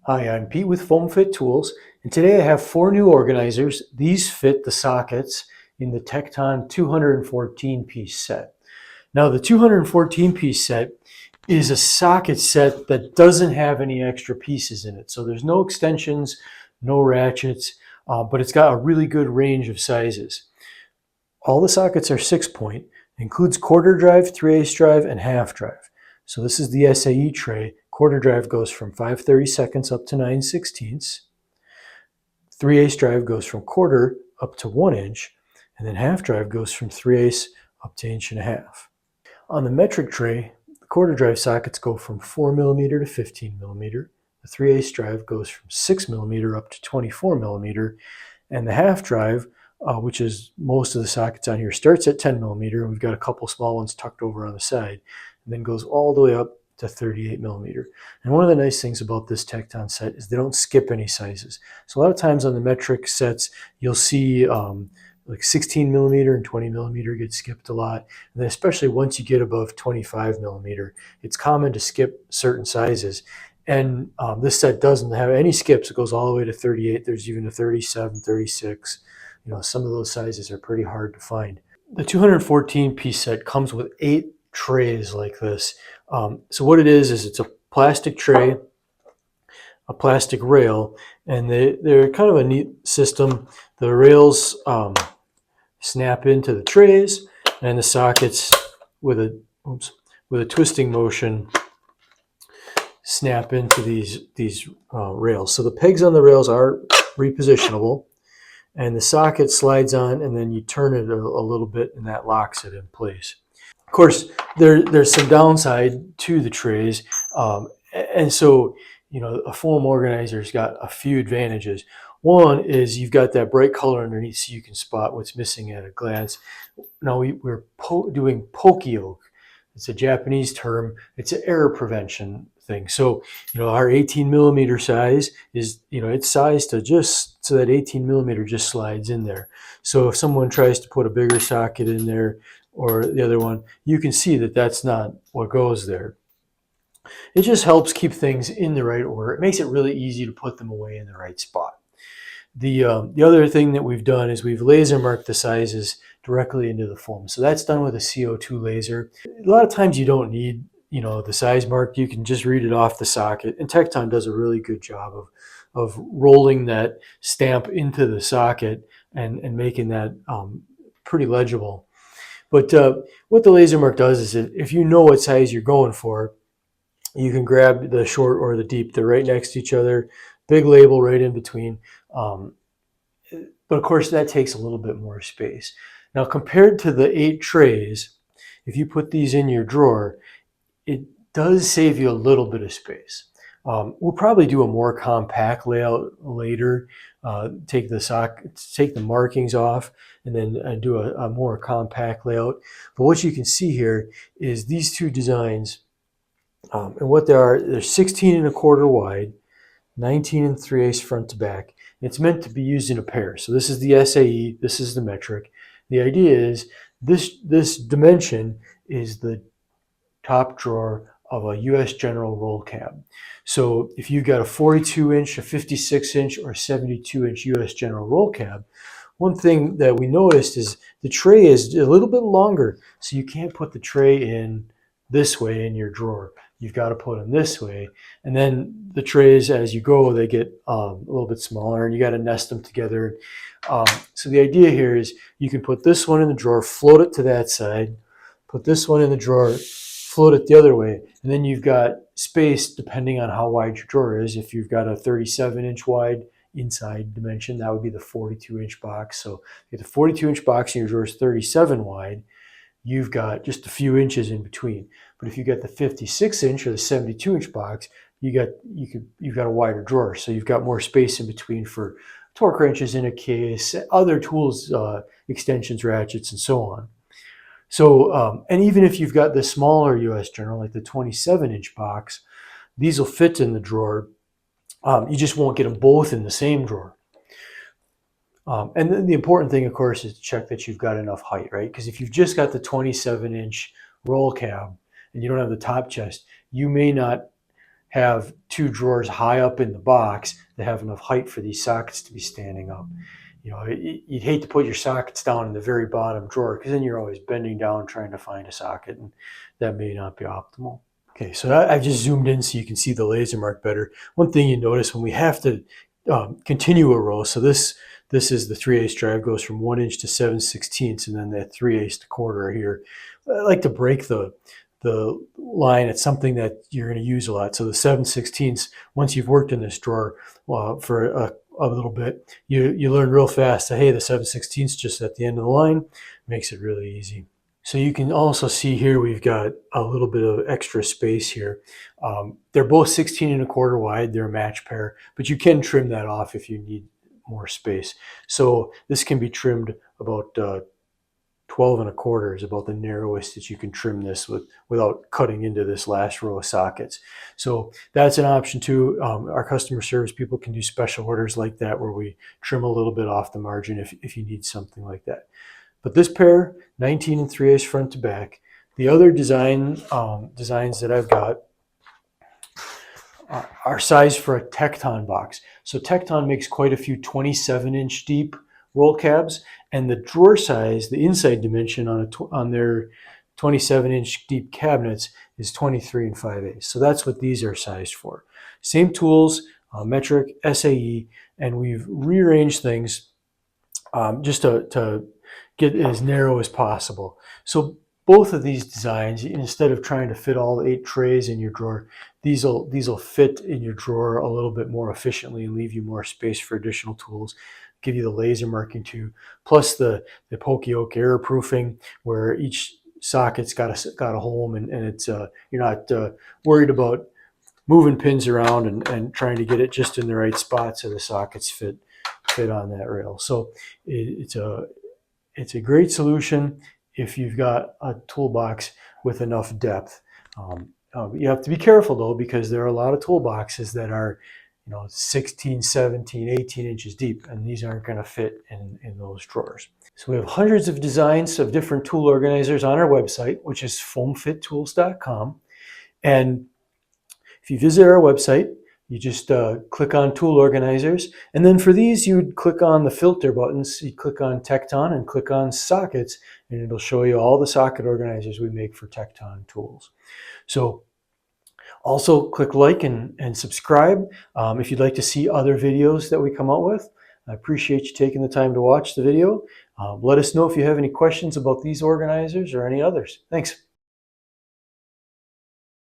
Hi, I'm Pete with FoamFit Tools, and today I have 4 new organizers. These fit the sockets in the Tekton 214-piece set. Now, the 214-piece set is a socket set that doesn't have any extra pieces in it. So there's no extensions, no ratchets, but it's got a really good range of sizes. All the sockets are 6-point, includes quarter drive, 3/8 drive, and half drive. So this is the SAE tray. Quarter drive goes from 5/32 up to 9/16. 3/8 drive goes from quarter up to 1 inch, and then half drive goes from 3/8 up to 1.5 inches. On the metric tray, the quarter drive sockets go from 4mm to 15mm. The 3/8 drive goes from 6mm up to 24mm, and the half drive, which is most of the sockets on here, starts at 10mm, and we've got a couple small ones tucked over on the side, and then goes all the way up to 38mm. And one of the nice things about this Tekton set is they don't skip any sizes. So a lot of times on the metric sets, you'll see like 16mm and 20mm get skipped a lot. And then especially once you get above 25mm, it's common to skip certain sizes. And this set doesn't have any skips. It goes all the way to 38. There's even a 37, 36. You know, some of those sizes are pretty hard to find. The 214-piece set comes with 8 trays like this. So what it is it's a plastic tray, a plastic rail, and they're kind of a neat system. The rails snap into the trays, and the sockets with a twisting motion snap into these rails. So the pegs on the rails are repositionable, and the socket slides on, and then you turn it a little bit, and that locks it in place. Of course, there's some downside to the trays, and so a foam organizer's got a few advantages. One is you've got that bright color underneath, so you can spot what's missing at a glance. Now we're doing poka-yoke. It's a Japanese term. It's an error prevention thing. So our 18mm size is it's sized to just so that 18mm just slides in there. So if someone tries to put a bigger socket in there or the other one, you can see that that's not what goes there. It just helps keep things in the right order. It makes it really easy to put them away in the right spot. The other thing that we've done is we've laser marked the sizes directly into the foam. So that's done with a CO2 laser. A lot of times you don't need the size mark. You can just read it off the socket. And Tekton does a really good job of rolling that stamp into the socket and making that pretty legible. But what the laser mark does is if you know what size you're going for, you can grab the short or the deep. They're right next to each other. Big label right in between. But of course, that takes a little bit more space. Now, compared to the 8 trays, if you put these in your drawer, it does save you a little bit of space. We'll probably do a more compact layout later, take the markings off, and then do a more compact layout. But what you can see here is these 2 designs, and what they are, they're 16¼ wide, 19 3/8 front to back. It's meant to be used in a pair. So this is the SAE, this is the metric. The idea is this dimension is the top drawer of a US General roll cab. So if you've got a 42-inch, a 56-inch, or 72-inch US General roll cab, one thing that we noticed is the tray is a little bit longer, so you can't put the tray in this way in your drawer. You've got to put them this way, and then the trays, as you go, they get a little bit smaller, and you got to nest them together. So the idea here is you can put this one in the drawer, float it to that side, put this one in the drawer, float it the other way, and then you've got space depending on how wide your drawer is. If you've got a 37-inch wide inside dimension, that would be the 42-inch box. So if the 42-inch box in your drawer is 37 wide, you've got just a few inches in between. But if you get the 56-inch or the 72-inch box, you've got a wider drawer, so you've got more space in between for torque wrenches in a case, other tools, extensions, ratchets, and so on. So, and even if you've got the smaller US General, like the 27-inch box, these will fit in the drawer. You just won't get them both in the same drawer. And then the important thing, of course, is to check that you've got enough height, right? Because if you've just got the 27-inch roll cab and you don't have the top chest, you may not have two drawers high up in the box that have enough height for these sockets to be standing up. You know, you'd hate to put your sockets down in the very bottom drawer because then you're always bending down trying to find a socket, and that may not be optimal. Okay, so I've just zoomed in so you can see the laser mark better. One thing you notice when we have to continue a row, so this is the 3/8 drive, goes from 1 inch to 7/16, and then that 3/8 to quarter here. I like to break the line at something that you're going to use a lot. So the 7/16, once you've worked in this drawer for a little bit, you learn real fast that, hey, the 7/16 just at the end of the line. Makes it really easy. So you can also see here we've got a little bit of extra space here. They're both 16 1/4 wide. They're a match pair, but you can trim that off if you need more space. So this can be trimmed about 12 1/4 is about the narrowest that you can trim this without cutting into this last row of sockets. So that's an option too. Our customer service people can do special orders like that where we trim a little bit off the margin if you need something like that. But this pair, 19 3/8 front to back. The other designs that I've got are sized for a Tekton box. So Tekton makes quite a few 27-inch deep roll cabs, and the drawer size, the inside dimension on their 27-inch deep cabinets is 23 5/8. So that's what these are sized for. Same tools, metric, SAE, and we've rearranged things just to get as narrow as possible. So both of these designs, instead of trying to fit all 8 trays in your drawer, these will fit in your drawer a little bit more efficiently and leave you more space for additional tools. Give you the laser marking too, plus the poka-yoke error proofing, where each socket's got a hole, and it's you're not worried about moving pins around and trying to get it just in the right spot so the sockets fit on that rail. So it's a great solution if you've got a toolbox with enough depth. You have to be careful though, because there are a lot of toolboxes that are 16, 17, 18 inches deep, and these aren't going to fit in those drawers. So we have hundreds of designs of different tool organizers on our website, which is FoamFitTools.com. And if you visit our website, you just click on tool organizers, and then for these you would click on the filter buttons. You click on Tekton and click on sockets, and it'll show you all the socket organizers we make for Tekton tools. So also click like and subscribe if you'd like to see other videos that we come out with. I appreciate you taking the time to watch the video. Let us know if you have any questions about these organizers or any others. Thanks.